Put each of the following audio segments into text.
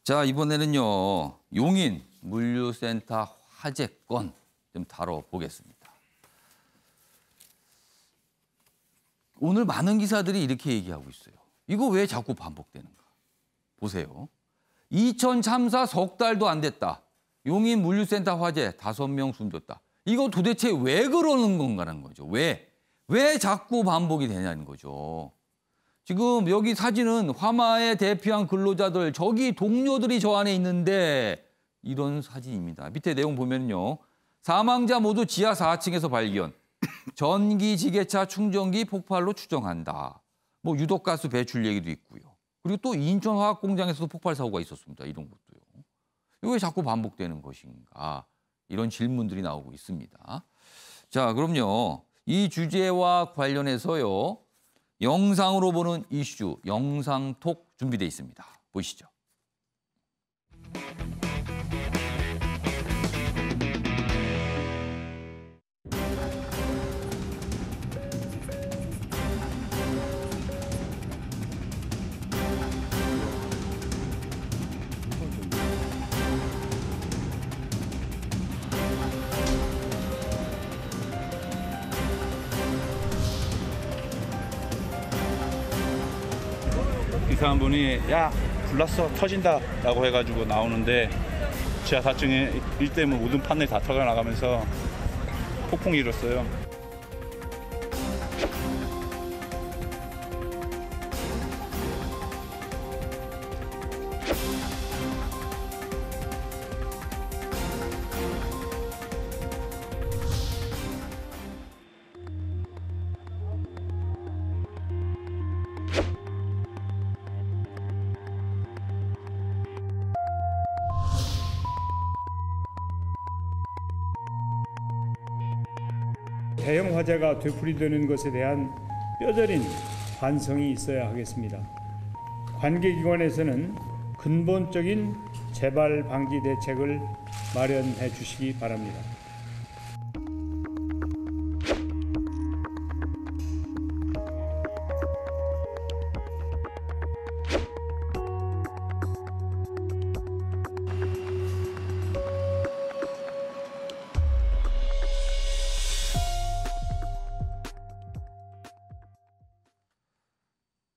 자, 이번에는요. 용인 물류센터 화재 건 좀 다뤄보겠습니다. 오늘 많은 기사들이 이렇게 얘기하고 있어요. 이거 왜 자꾸 반복되는가? 보세요. 이천 참사 석 달도 안 됐다. 용인 물류센터 화재 5명 숨졌다. 이거 도대체 왜 그러는 건가라는 거죠. 왜 자꾸 반복이 되냐는 거죠. 지금 여기 사진은 화마에 대피한 근로자들, 저기 동료들이 저 안에 있는데 이런 사진입니다. 밑에 내용 보면요. 사망자 모두 지하 4층에서 발견. 전기지게차 충전기 폭발로 추정한다. 뭐 유독가스 배출 얘기도 있고요. 그리고 또 인천화학공장에서도 폭발 사고가 있었습니다. 이런 것도요. 이거 왜 자꾸 반복되는 것인가? 이런 질문들이 나오고 있습니다. 자, 그럼요. 이 주제와 관련해서요. 영상으로 보는 이슈, 영상톡 준비되어 있습니다. 보시죠. 이상한 분이 야 불났어 터진다 라고 해가지고 나오는데 지하 4층에 일 때문에 모든 판넬 다 터져 나가면서 폭풍이 일었어요. 대형 화재가 되풀이되는 것에 대한 뼈저린 반성이 있어야 하겠습니다. 관계기관에서는 근본적인 재발 방지 대책을 마련해 주시기 바랍니다.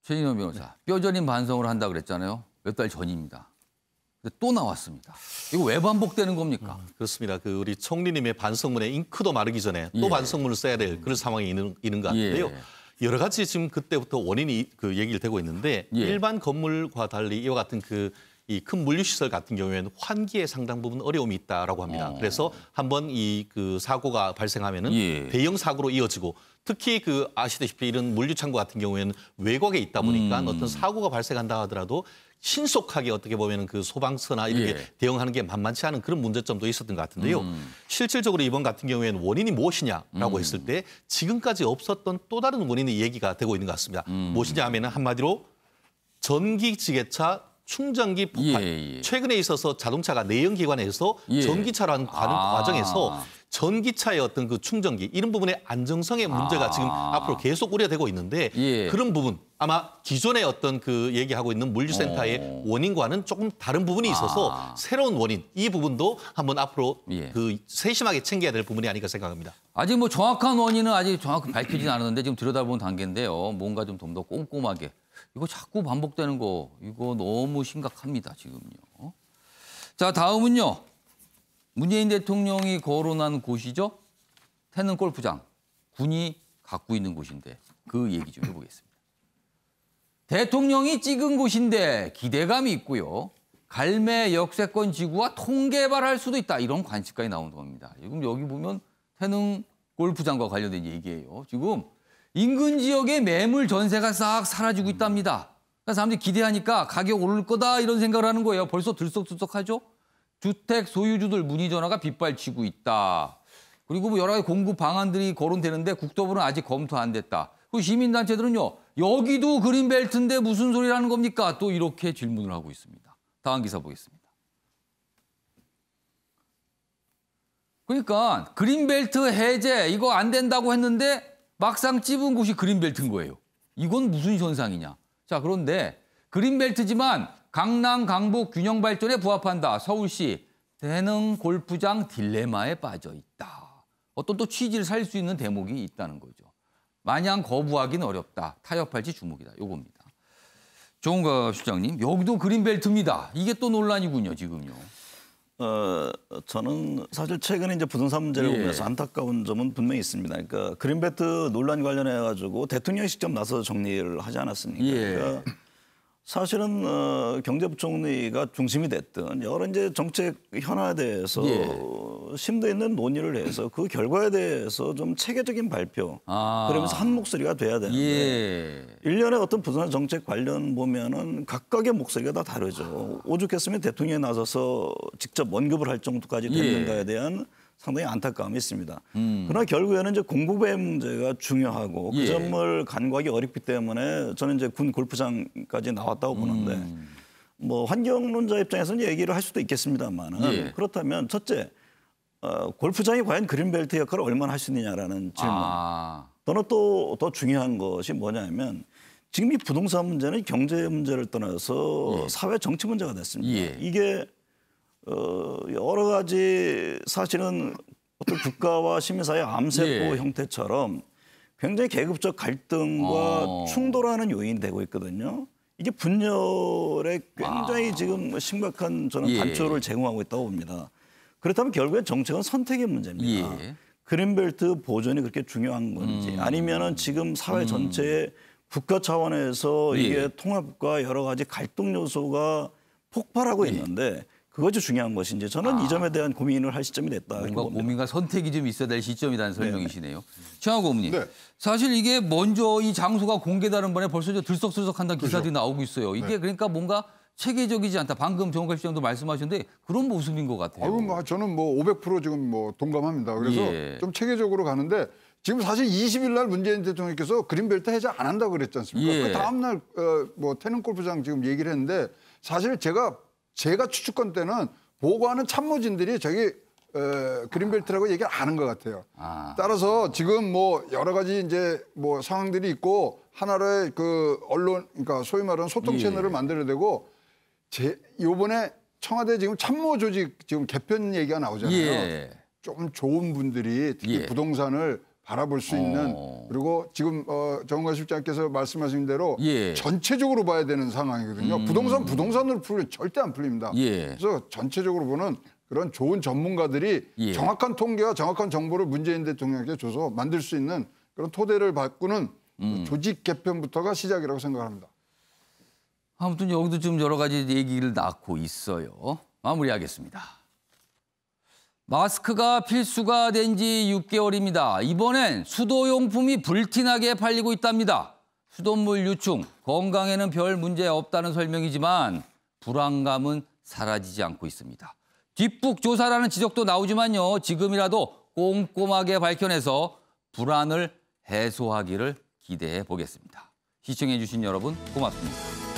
최진호 변호사, 뼈저린 반성을 한다 그랬잖아요. 몇 달 전입니다. 근데 또 나왔습니다. 이거 왜 반복되는 겁니까? 그렇습니다. 우리 총리님의 반성문에 잉크도 마르기 전에 또 반성문을 써야 될 그런 상황이 있는 것 같은데요. 여러 가지 지금 그때부터 원인이 얘기를 되고 있는데 일반 건물과 달리 이와 같은 이 큰 물류시설 같은 경우에는 환기에 상당 부분 어려움이 있다라고 합니다. 그래서 한번 사고가 발생하면은 대형 사고로 이어지고 특히 아시다시피 이런 물류창고 같은 경우에는 외곽에 있다 보니까 어떤 사고가 발생한다 하더라도 신속하게 어떻게 보면 소방서나 이렇게 대응하는 게 만만치 않은 그런 문제점도 있었던 것 같은데요. 실질적으로 이번 같은 경우에는 원인이 무엇이냐라고 했을 때 지금까지 없었던 또 다른 원인이 얘기가 되고 있는 것 같습니다. 무엇이냐 하면 한마디로 전기지게차 충전기 폭발. 최근에 있어서 자동차가 내연기관에서 전기차로 하는 과정에서 전기차의 어떤 충전기 이런 부분의 안정성의 문제가 지금 앞으로 계속 우려되고 있는데 그런 부분 아마 기존의 어떤 얘기하고 있는 물류센터의 원인과는 조금 다른 부분이 있어서 새로운 원인 이 부분도 한번 앞으로 세심하게 챙겨야 될 부분이 아닐까 생각합니다. 아직 뭐 정확한 원인은 아직 정확히 밝히진 않았는데 지금 들여다보는 단계인데요. 뭔가 좀 더 꼼꼼하게. 이거 자꾸 반복되는 거 이거 너무 심각합니다. 지금요. 자, 다음은요. 문재인 대통령이 거론한 곳이죠. 태릉 골프장. 군이 갖고 있는 곳인데 그 얘기 좀 해보겠습니다. 대통령이 찍은 곳인데 기대감이 있고요. 갈매 역세권 지구와 통개발할 수도 있다. 이런 관측까지 나오는 겁니다. 지금 여기 보면 태릉 골프장과 관련된 얘기예요. 지금 인근 지역의 매물 전세가 싹 사라지고 있답니다. 그러니까 사람들이 기대하니까 가격 오를 거다 이런 생각을 하는 거예요. 벌써 들썩들썩하죠? 주택 소유주들 문의 전화가 빗발치고 있다. 그리고 뭐 여러 가지 공급 방안들이 거론되는데 국토부는 아직 검토 안 됐다. 그 시민단체들은요. 여기도 그린벨트인데 무슨 소리라는 겁니까? 또 이렇게 질문을 하고 있습니다. 다음 기사 보겠습니다. 그러니까 그린벨트 해제 이거 안 된다고 했는데 막상 찝은 곳이 그린벨트인 거예요. 이건 무슨 현상이냐. 자, 그런데 그린벨트지만 강남 강북 균형 발전에 부합한다. 서울시 대능 골프장 딜레마에 빠져 있다. 어떤 또 취지를 살릴 수 있는 대목이 있다는 거죠. 마냥 거부하기는 어렵다. 타협할지 주목이다. 요겁니다. 조은갑 실장님, 여기도 그린벨트입니다. 이게 또 논란이군요, 지금요. 저는 사실 최근에 이제 부동산 문제를 보면서 안타까운 점은 분명히 있습니다. 그러니까 그린벨트 논란 관련해 가지고 대통령이 직접 나서 정리를 하지 않았습니까? 그러니까 사실은 경제부총리가 중심이 됐든 여러 이제 정책 현안에 대해서 심도 있는 논의를 해서 그 결과에 대해서 좀 체계적인 발표 그러면서 한 목소리가 돼야 되는데 일련의 어떤 부동산 정책 관련 보면은 각각의 목소리가 다 다르죠. 오죽했으면 대통령이 나서서 직접 언급을 할 정도까지 됐는가에 대한 상당히 안타까움이 있습니다. 그러나 결국에는 이제 공급의 문제가 중요하고 그 점을 간과하기 어렵기 때문에 저는 이제 군 골프장까지 나왔다고 보는데 뭐 환경론자 입장에서는 얘기를 할 수도 있겠습니다만 그렇다면 첫째 골프장이 과연 그린벨트 역할을 얼마나 할 수 있느냐라는 질문. 또는 또 더 중요한 것이 뭐냐면 지금 이 부동산 문제는 경제 문제를 떠나서 사회 정치 문제가 됐습니다. 이게 여러 가지 사실은 어떤 국가와 시민사회 암세포 형태처럼 굉장히 계급적 갈등과 충돌하는 요인이 되고 있거든요. 이게 분열에 굉장히 지금 심각한 저는 단초를 제공하고 있다고 봅니다. 그렇다면 결국엔 정책은 선택의 문제입니다. 그린벨트 보존이 그렇게 중요한 건지 아니면은 지금 사회 전체에 국가 차원에서 이게 통합과 여러 가지 갈등 요소가 폭발하고 있는데 그것이 중요한 것인지 저는 이 점에 대한 고민을 할 시점이 됐다. 뭔가 고민과 선택이 좀 있어야 될 시점이라는 설명이시네요. 최하고 어머님, 사실 이게 먼저 이 장소가 공개되는 번에 벌써 들썩들썩한다는 기사들이 나오고 있어요. 이게 그러니까 뭔가 체계적이지 않다. 방금 정갑 시장도 말씀하셨는데 그런 모습인 것 같아요. 뭐 저는 뭐 500% 지금 뭐 동감합니다. 그래서 좀 체계적으로 가는데 지금 사실 20일 날 문재인 대통령께서 그린벨트 해제 안 한다고 그랬지 않습니까? 그 다음 날 뭐 태릉 골프장 지금 얘기를 했는데 사실 제가 추측건 때는 보고하는 참모진들이 저기 그린벨트라고 얘기를 안 한 것 같아요. 따라서 지금 뭐 여러 가지 이제 뭐 상황들이 있고 하나의 그 언론, 그러니까 소위 말하는 소통 채널을 만들어야 되고 요번에 청와대 지금 참모 조직 지금 개편 얘기가 나오잖아요. 좀 좋은 분들이 특히 부동산을 바라볼 수 있는 그리고 지금 정은갑 실장께서 말씀하신 대로 전체적으로 봐야 되는 상황이거든요. 부동산으로 풀면 절대 안 풀립니다. 그래서 전체적으로 보는 그런 좋은 전문가들이 정확한 통계와 정확한 정보를 문재인 대통령에게 줘서 만들 수 있는 그런 토대를 바꾸는 조직 개편부터가 시작이라고 생각합니다. 아무튼 여기도 좀 여러 가지 얘기를 낳고 있어요. 마무리하겠습니다. 마스크가 필수가 된 지 6개월입니다. 이번엔 수도용품이 불티나게 팔리고 있답니다. 수돗물 유충, 건강에는 별 문제 없다는 설명이지만 불안감은 사라지지 않고 있습니다. 뒷북 조사라는 지적도 나오지만요. 지금이라도 꼼꼼하게 밝혀내서 불안을 해소하기를 기대해 보겠습니다. 시청해 주신 여러분 고맙습니다.